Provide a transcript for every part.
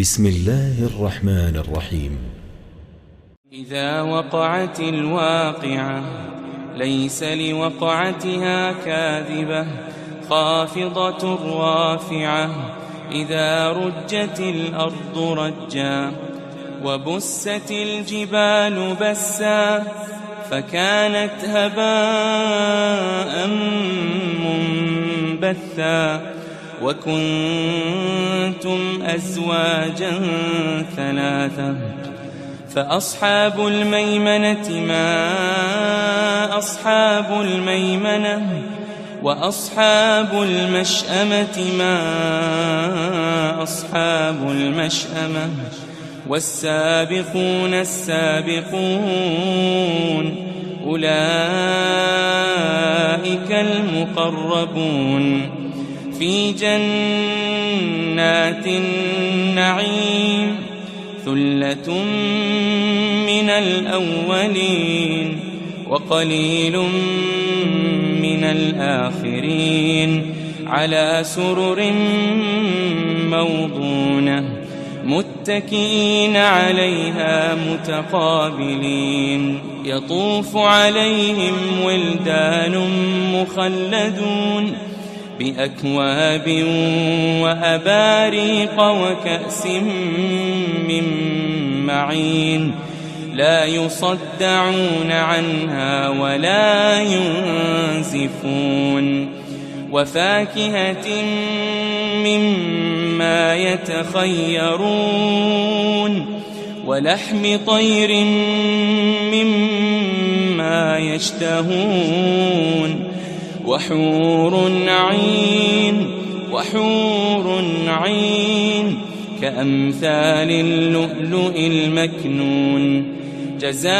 بسم الله الرحمن الرحيم. إذا وقعت الواقعة ليس لوقعتها كاذبة خافضة رافعة إذا رجت الأرض رجا وبست الجبال بسا فكانت هباء منبثا وكنتم أزواجا ثلاثة فأصحاب الميمنة ما أصحاب الميمنة وأصحاب المشأمة ما أصحاب المشأمة والسابقون السابقون أولئك المقربون في جنات النعيم ثلة من الأولين وقليل من الآخرين على سرر موضونة متكئين عليها متقابلين يطوف عليهم ولدان مخلدون بأكواب وأباريق وكأس من معين لا يصدعون عنها ولا ينزفون وفاكهة مما يتخيرون ولحم طير مما يشتهون وحور عين كأمثال اللؤلؤ المكنون جزاء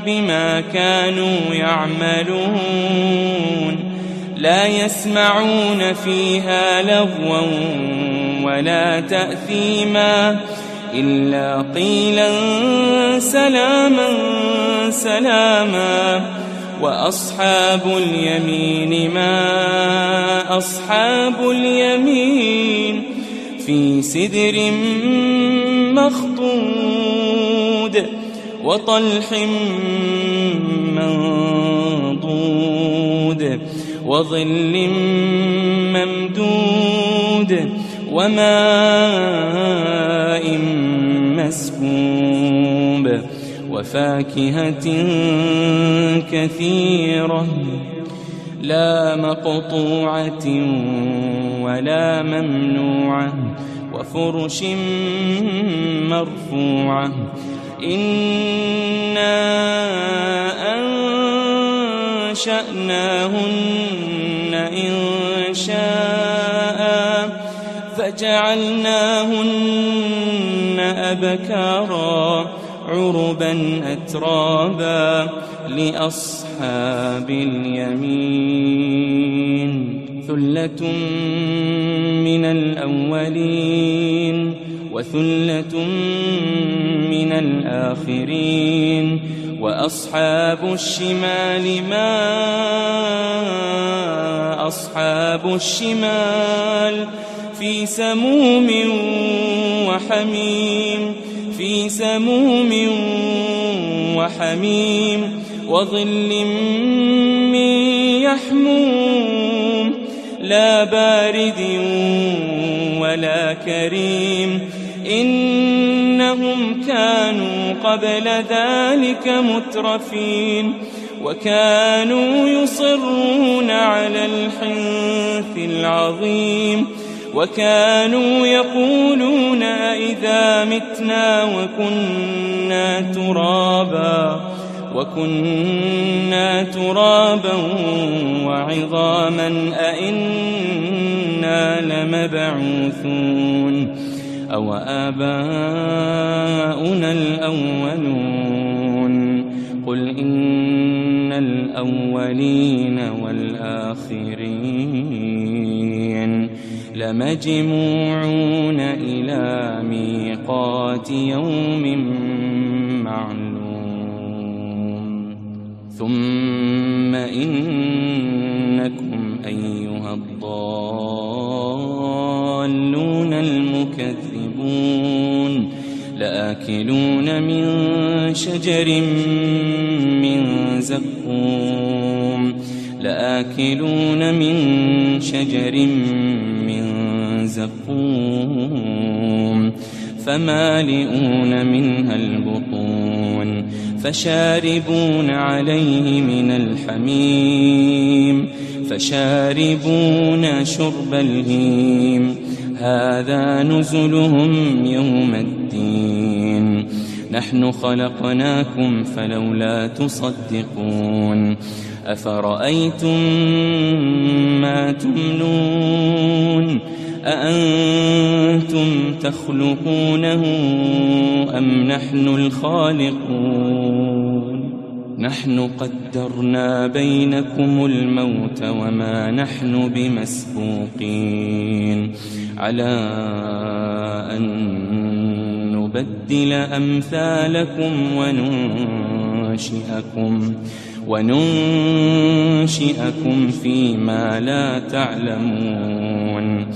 بما كانوا يعملون لا يسمعون فيها لغوا ولا تأثيما إلا قيلا سلاما سلاما وأصحاب اليمين ما أصحاب اليمين في سدر مخضود وطلح منضود وظل ممدود وماء مسكوب وفاكهة كثيرة لا مقطوعة ولا ممنوعة وفرش مرفوعة إنا أنشأناهن إنشاء فجعلناهن أبكارا عربا أترابا لأصحاب اليمين ثلة من الأولين وثلة من الآخرين وأصحاب الشمال ما أصحاب الشمال في سموم وحميم وظل من يحموم لا بارد ولا كريم إنهم كانوا قبل ذلك مترفين وكانوا يصرون على الحنث العظيم وكانوا يقولون إذا متنا وكنا ترابا وعظاما أئنا لمبعوثون أو آباؤنا الأولون قل إن الأولين والآخرين لمجموعون إلى ميقات يوم معلوم ثم إنكم أيها الضالون لآكلون من شجر من زقوم لآكلون من شجر من زقوم فمالئون منها البطون فشاربون عليه من الحميم فشاربون شرب الهيم هذا نزلهم يوم الدين نحن خلقناكم فلولا تصدقون أفرأيتم ما تمنون أأنتم تخلقونه أم نحن الخالقون نحن قدرنا بينكم الموت وما نحن بمسبوقين على أن نبدل أمثالكم وننشئكم فيما لا تعلمون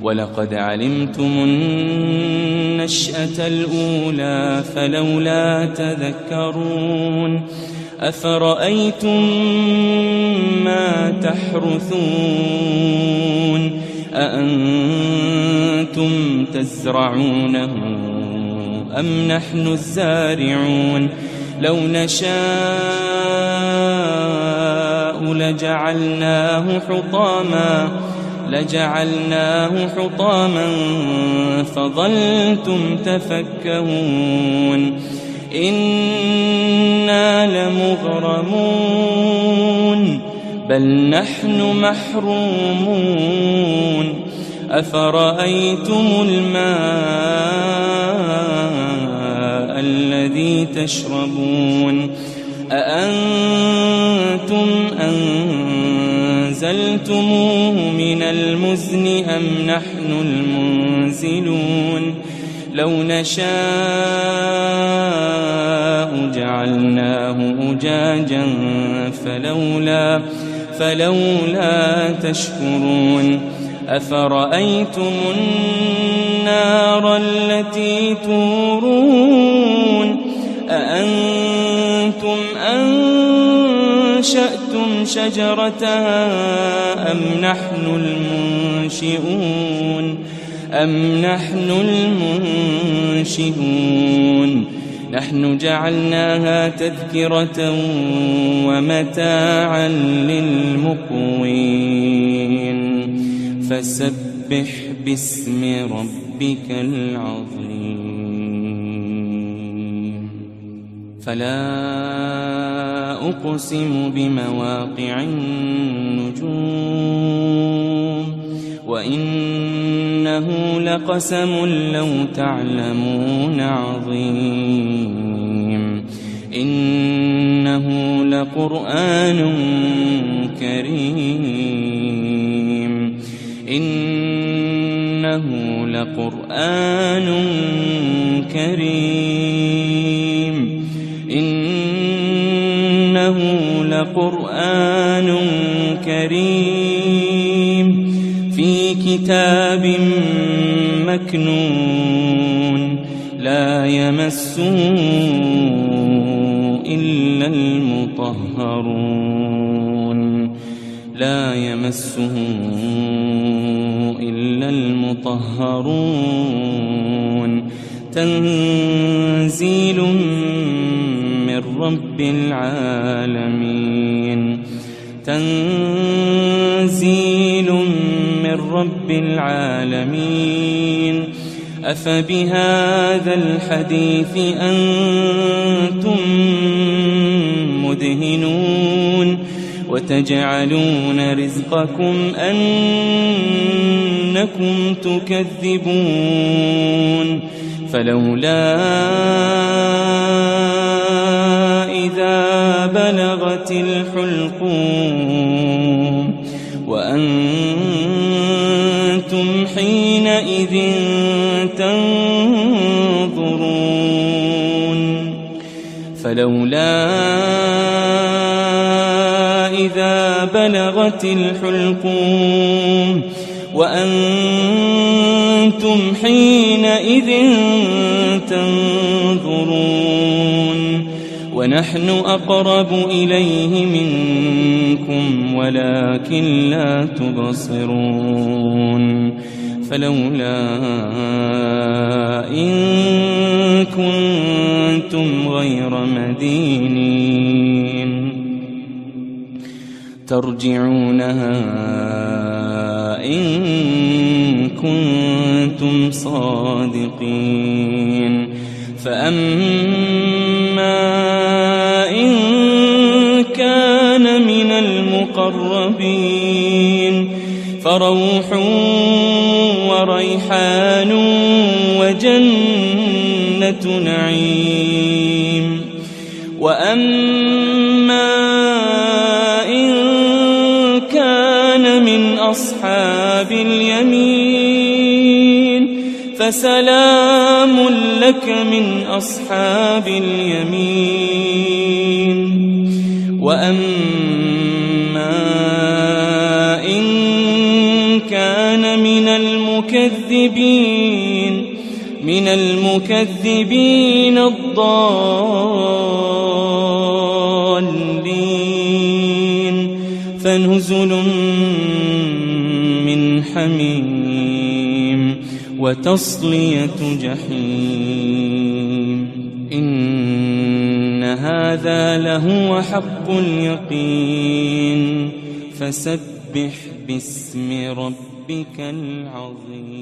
ولقد علمتم النشأة الأولى فلولا تذكرون أفرأيتم ما تحرثون أأنتم تزرعونه أم نحن الزارعون لو نشاء لجعلناه حطاما فظلتم تفكهون إنا لمغرمون بل نحن محرومون أفرأيتم الماء الذي تشربون أأنتم أنزلتموه من المزن أم نحن المنزلون لو نشاء جعلناه أجاجا فلولا تشكرون أفرأيتم النار التي تورون أأنتم أنشأتم شجرتها أم نحن المنشئون نحن جعلناها تذكرة ومتاعا للمقوين فسبح باسم ربك العظيم فلا أقسم بمواقع النجوم وإنه لقسم لو تعلمون عظيم إنه لقرآن كريم في كتاب مكنون لا يمسه إلا المطهرون تنزيل من رب العالمين أفبهذا الحديث أنتم مدهنون وتجعلون رزقكم أنكم تكذبون فلولا إذا بلغت الحلقوم وأنتم حينئذ تنظرون فلولا إذا بلغت الحلقوم وأنتم أنتم حينئذ تنظرون ونحن أقرب إليه منكم ولكن لا تبصرون فلولا إن كنتم غير مدينين ترجعونها إن كنتم صادقين فأما إن كان من المقربين فروح وريحان وجنة نعيم وأما إن كان من أصحاب اليمين فسلام لك من أصحاب اليمين وأما إن كان من المكذبين الضالين فنزل من حميم وتصلية جحيم إن هذا لهو حق اليقين فسبح باسم ربك العظيم.